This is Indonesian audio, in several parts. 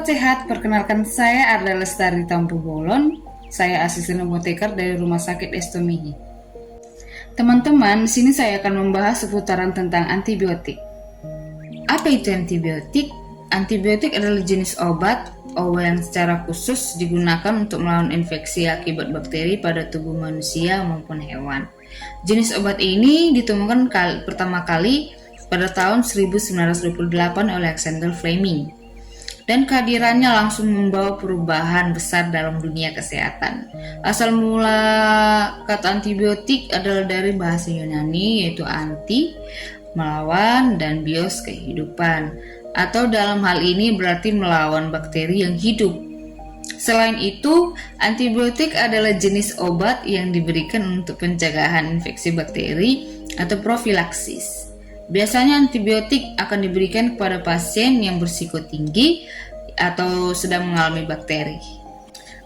Sobat Sehat, perkenalkan saya Arda Lestari Tampu Bolon. Saya asisten apoteker dari Rumah Sakit Estomihi. Teman-teman, di sini saya akan membahas seputaran tentang antibiotik. Apa itu antibiotik? Antibiotik adalah jenis obat yang secara khusus digunakan untuk melawan infeksi akibat bakteri pada tubuh manusia maupun hewan. Jenis obat ini ditemukan pertama kali pada tahun 1928 oleh Alexander Fleming. Dan kehadirannya langsung membawa perubahan besar dalam dunia kesehatan. Asal mula kata antibiotik adalah dari bahasa Yunani, yaitu anti, melawan, dan bios, kehidupan. Atau dalam hal ini berarti melawan bakteri yang hidup. Selain itu, antibiotik adalah jenis obat yang diberikan untuk pencegahan infeksi bakteri atau profilaksis. Biasanya antibiotik akan diberikan kepada pasien yang berisiko tinggi atau sedang mengalami bakteri.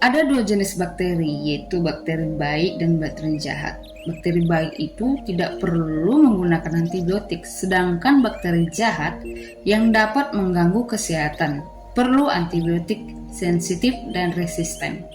Ada dua jenis bakteri, yaitu bakteri baik dan bakteri jahat. Bakteri baik itu tidak perlu menggunakan antibiotik, sedangkan bakteri jahat yang dapat mengganggu kesehatan perlu antibiotik sensitif dan resisten.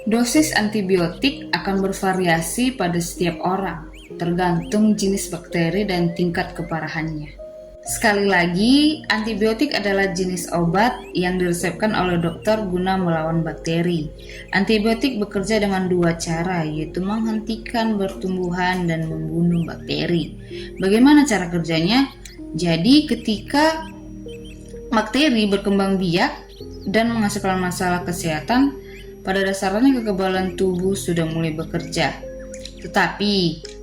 Dosis antibiotik akan bervariasi pada setiap orang, tergantung jenis bakteri dan tingkat keparahannya. Sekali lagi, antibiotik adalah jenis obat yang diresepkan oleh dokter guna melawan bakteri. Antibiotik bekerja dengan dua cara, yaitu menghentikan pertumbuhan dan membunuh bakteri. Bagaimana cara kerjanya? Jadi, ketika bakteri berkembang biak dan menghasilkan masalah kesehatan, pada dasarnya kekebalan tubuh sudah mulai bekerja. Tetapi,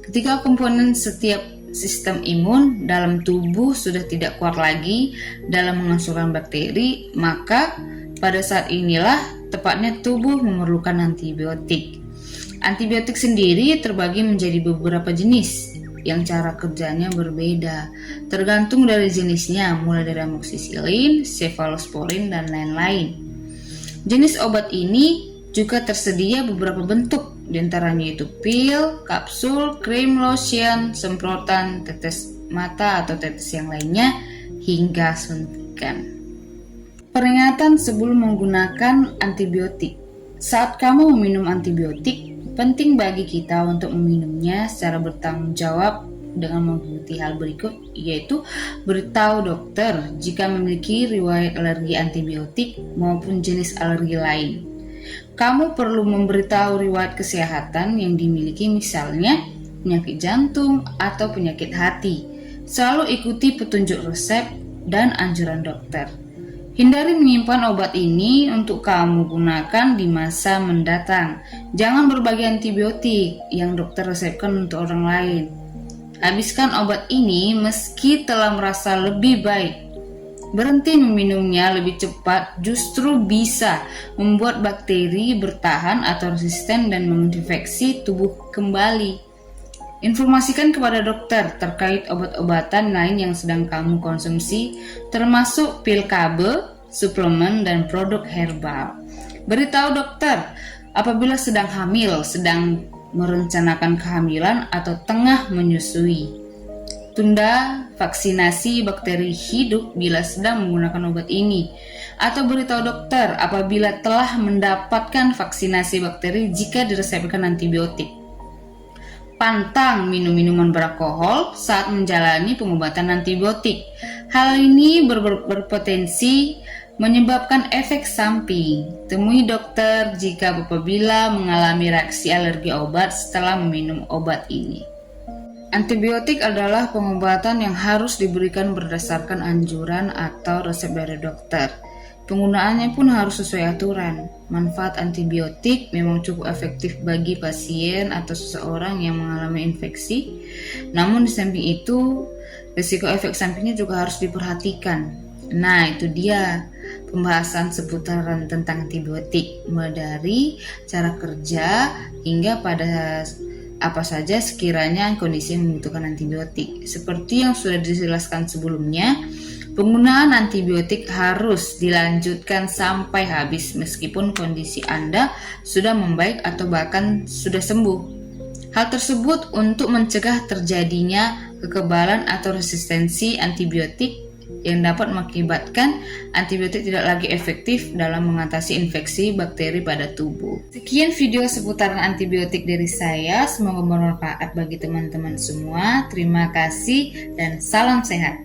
ketika komponen setiap sistem imun dalam tubuh sudah tidak kuat lagi dalam menghasilkan bakteri, maka pada saat inilah tepatnya tubuh memerlukan antibiotik. Antibiotik sendiri terbagi menjadi beberapa jenis yang cara kerjanya berbeda, tergantung dari jenisnya, mulai dari amoxicillin, cefalosporin, dan lain-lain. Jenis obat ini juga tersedia beberapa bentuk, diantaranya itu pil, kapsul, krim, lotion, semprotan, tetes mata atau tetes yang lainnya, hingga suntikan. Peringatan sebelum menggunakan antibiotik. Saat kamu meminum antibiotik, penting bagi kita untuk meminumnya secara bertanggung jawab dengan mengikuti hal berikut, yaitu beritahu dokter jika memiliki riwayat alergi antibiotik maupun jenis alergi lain. Kamu perlu memberitahu riwayat kesehatan yang dimiliki, misalnya penyakit jantung atau penyakit hati. Selalu ikuti petunjuk resep dan anjuran dokter. Hindari menyimpan obat ini untuk kamu gunakan di masa mendatang. Jangan berbagi antibiotik yang dokter resepkan untuk orang lain. Habiskan obat ini meski telah merasa lebih baik. Berhenti meminumnya lebih cepat justru bisa membuat bakteri bertahan atau resisten dan menginfeksi tubuh kembali. Informasikan kepada dokter terkait obat-obatan lain yang sedang kamu konsumsi, termasuk pil KB, suplemen, dan produk herbal. Beritahu dokter apabila sedang hamil, sedang merencanakan kehamilan, atau tengah menyusui. Tunda vaksinasi bakteri hidup bila sedang menggunakan obat ini, atau beritahu dokter apabila telah mendapatkan vaksinasi bakteri jika diresepkan antibiotik. Pantang minum minuman beralkohol saat menjalani pengobatan antibiotik. Hal ini berpotensi menyebabkan efek samping. Temui dokter jika apabila mengalami reaksi alergi obat setelah meminum obat ini. Antibiotik adalah pengobatan yang harus diberikan berdasarkan anjuran atau resep dari dokter. Penggunaannya pun harus sesuai aturan. Manfaat antibiotik memang cukup efektif bagi pasien atau seseorang yang mengalami infeksi. Namun di samping itu, risiko efek sampingnya juga harus diperhatikan. Nah, itu dia pembahasan seputaran tentang antibiotik, mulai dari cara kerja hingga pada apa saja sekiranya kondisi yang membutuhkan antibiotik. Seperti yang sudah dijelaskan sebelumnya, penggunaan antibiotik harus dilanjutkan sampai habis meskipun kondisi Anda sudah membaik atau bahkan sudah sembuh. Hal tersebut untuk mencegah terjadinya kekebalan atau resistensi antibiotik yang dapat mengakibatkan antibiotik tidak lagi efektif dalam mengatasi infeksi bakteri pada tubuh. Sekian video seputaran antibiotik dari saya, semoga bermanfaat bagi teman-teman semua. Terima kasih dan salam sehat.